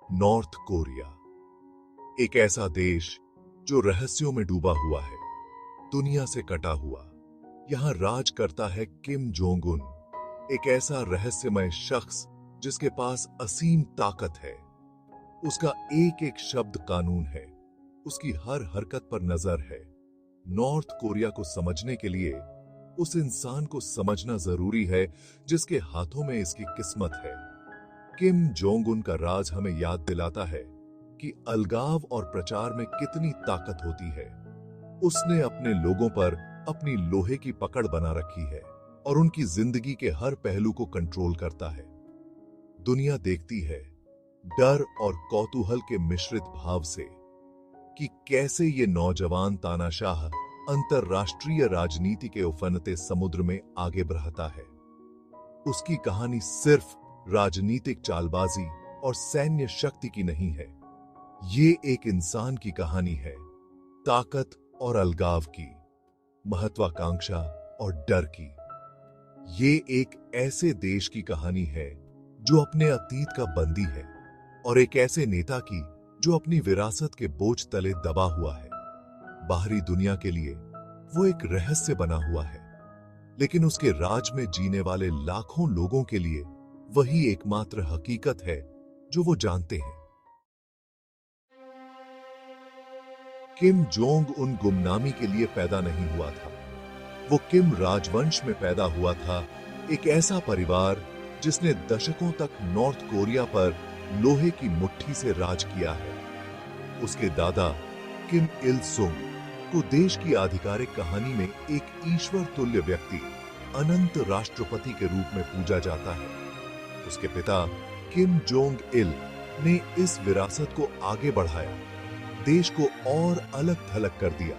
North Korea, एक ऐसा देश जो रहस्यों में डूबा हुआ है, दुनिया से कटा हुआ। यहां राज करता है किम जोंग उन, एक ऐसा रहस्यमय शख्स जिसके पास असीम ताकत है। उसका एक एक शब्द कानून है, उसकी हर हरकत पर नजर है। नॉर्थ कोरिया को समझने के लिए उस इंसान को समझना जरूरी है जिसके हाथों में इसकी किस्मत है। किम जोंग उन का राज हमें याद दिलाता है कि अलगाव और प्रचार में कितनी ताकत होती है। उसने अपने लोगों पर अपनी लोहे की पकड़ बना रखी है और उनकी जिंदगी के हर पहलू को कंट्रोल करता है। दुनिया देखती है डर और कौतूहल के मिश्रित भाव से कि कैसे ये नौजवान तानाशाह अंतरराष्ट्रीय राजनीति के उफनते समुद्र में आगे बढ़ता है। उसकी कहानी सिर्फ राजनीतिक चालबाजी और सैन्य शक्ति की नहीं है, ये एक इंसान की कहानी है, ताकत और अलगाव की, महत्वाकांक्षा और डर की। ये एक ऐसे देश की कहानी है जो अपने अतीत का बंदी है और एक ऐसे नेता की जो अपनी विरासत के बोझ तले दबा हुआ है। बाहरी दुनिया के लिए वो एक रहस्य बना हुआ है, लेकिन उसके राज में जीने वाले लाखों लोगों के लिए वही एकमात्र हकीकत है जो वो जानते हैं। किम जोंग उन गुमनामी के लिए पैदा नहीं हुआ था। वो किम राजवंश में पैदा हुआ था, एक ऐसा परिवार जिसने दशकों तक नॉर्थ कोरिया पर लोहे की मुट्ठी से राज किया है। उसके दादा किम इल सुंग को देश की आधिकारिक कहानी में एक ईश्वर तुल्य व्यक्ति, अनंत राष्ट्रपति के रूप में पूजा जाता है। उसके पिता किम जोंग इल ने इस विरासत को आगे बढ़ाया, देश को और अलग थलग कर दिया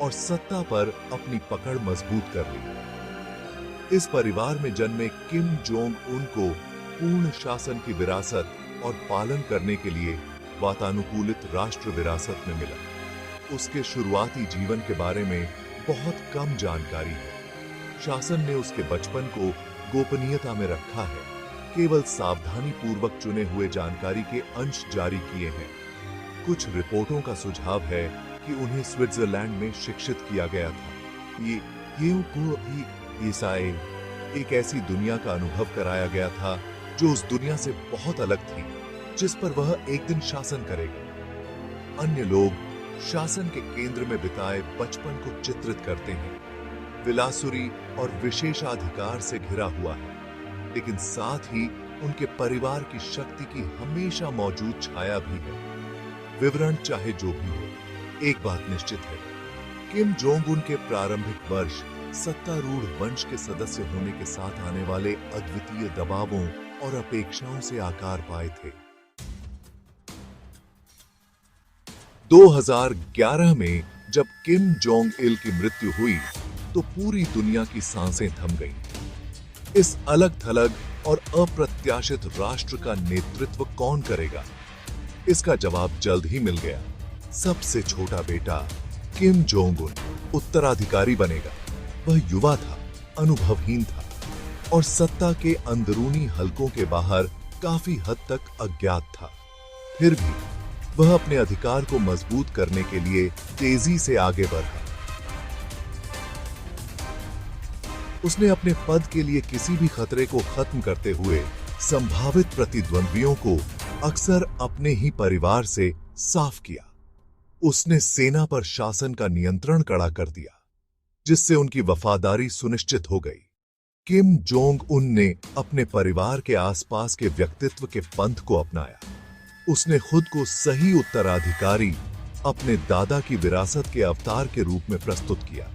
और सत्ता पर अपनी पकड़ मजबूत कर ली। इस परिवार में जन्मे किम जोंग उन को पूर्ण शासन की विरासत और पालन करने के लिए वातानुकूलित राष्ट्र विरासत में मिला। उसके शुरुआती जीवन के बारे में बहुत कम जानकारी है। शासन ने उसके बचपन को गोपनीयता में रखा है, केवल सावधानी पूर्वक चुने हुए जानकारी के अंश जारी किए हैं। कुछ रिपोर्टों का सुझाव है कि उन्हें स्विट्जरलैंड में शिक्षित किया गया था। ईसाई एक ऐसी दुनिया का अनुभव कराया गया था जो उस दुनिया से बहुत अलग थी, जिस पर वह एक दिन शासन करेगा। अन्य लोग शासन के केंद्र में बिताए बचपन को चित्रित करते हैं। विलासुरी और विशेषाधिकार से घिरा हुआ है, लेकिन साथ ही उनके परिवार की शक्ति की हमेशा मौजूद छाया भी है। विवरण चाहे जो भी हो, एक बात निश्चित है, किम जोंग उन के प्रारंभिक वर्ष सत्तारूढ़ वंश के सदस्य होने के साथ आने वाले अद्वितीय दबावों और अपेक्षाओं से आकार पाए थे। 2011 में जब किम जोंग इल की मृत्यु हुई तो पूरी दुनिया की सांसें थम गईं। इस अलग थलग और अप्रत्याशित राष्ट्र का नेतृत्व कौन करेगा? इसका जवाब जल्द ही मिल गया। सबसे छोटा बेटा किम जोंग उन उत्तराधिकारी बनेगा। वह युवा था, अनुभवहीन था और सत्ता के अंदरूनी हलकों के बाहर काफी हद तक अज्ञात था। फिर भी वह अपने अधिकार को मजबूत करने के लिए तेजी से आगे बढ़ा। उसने अपने पद के लिए किसी भी खतरे को खत्म करते हुए संभावित प्रतिद्वंद्वियों को अक्सर अपने ही परिवार से साफ किया। उसने सेना पर शासन का नियंत्रण कड़ा कर दिया, जिससे उनकी वफादारी सुनिश्चित हो गई। किम जोंग उन ने अपने परिवार के आसपास के व्यक्तित्व के पंथ को अपनाया। उसने खुद को सही उत्तराधिकारी, अपने दादा की विरासत के अवतार के रूप में प्रस्तुत किया।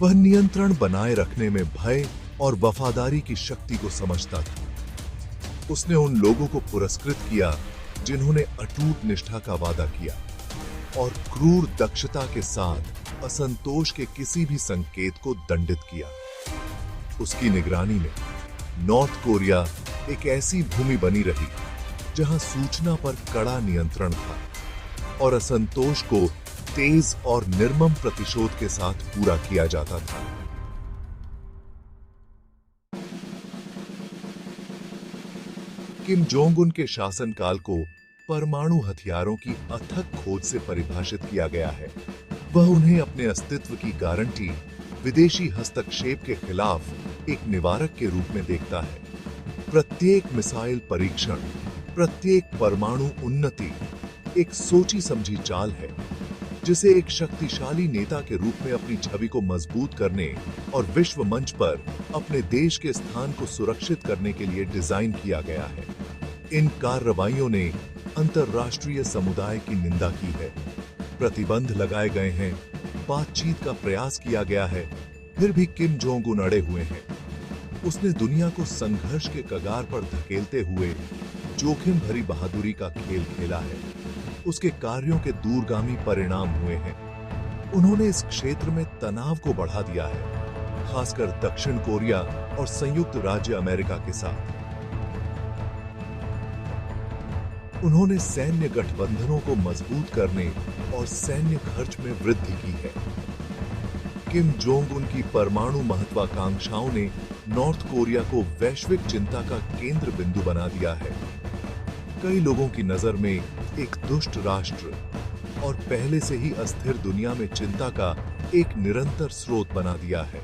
वह नियंत्रण बनाए रखने में भय और वफादारी की शक्ति को समझता था। उसने उन लोगों को पुरस्कृत किया जिन्होंने अटूट निष्ठा का वादा किया और क्रूर दक्षता के साथ असंतोष के किसी भी संकेत को दंडित किया। उसकी निगरानी में नॉर्थ कोरिया एक ऐसी भूमि बनी रही जहां सूचना पर कड़ा नियंत्रण था और असंतोष को तेज और निर्मम प्रतिशोध के साथ पूरा किया जाता था। किम जोंग उन के शासनकाल को परमाणु हथियारों की अथक खोज से परिभाषित किया गया है। वह उन्हें अपने अस्तित्व की गारंटी विदेशी हस्तक्षेप के खिलाफ एक निवारक के रूप में देखता है। प्रत्येक मिसाइल परीक्षण, प्रत्येक परमाणु उन्नति एक सोची समझी चाल है, जिसे एक शक्तिशाली नेता के रूप में अपनी छवि को मजबूत करने और विश्व मंच पर अपने देश के स्थान को सुरक्षित करने के लिए डिजाइन किया गया है। इन कार्रवाइयों ने अंतर्राष्ट्रीय समुदाय की निंदा की है, प्रतिबंध लगाए गए हैं, बातचीत का प्रयास किया गया है, फिर भी किम जोंग उन अड़े हुए हैं। उसने दुनिया को संघर्ष के कगार पर धकेलते हुए जोखिम भरी बहादुरी का खेल खेला है। उसके कार्यों के दूरगामी परिणाम हुए हैं। उन्होंने इस क्षेत्र में तनाव को बढ़ा दिया है, खासकर दक्षिण कोरिया और संयुक्त राज्य अमेरिका के साथ। उन्होंने सैन्य गठबंधनों को मजबूत करने और सैन्य खर्च में वृद्धि की है। किम जोंग उन की परमाणु महत्वाकांक्षाओं ने नॉर्थ कोरिया को वैश्विक चिंता का केंद्र बिंदु बना दिया है। कई लोगों की नजर में एक दुष्ट राष्ट्र और पहले से ही अस्थिर दुनिया में चिंता का एक निरंतर स्रोत बना दिया है।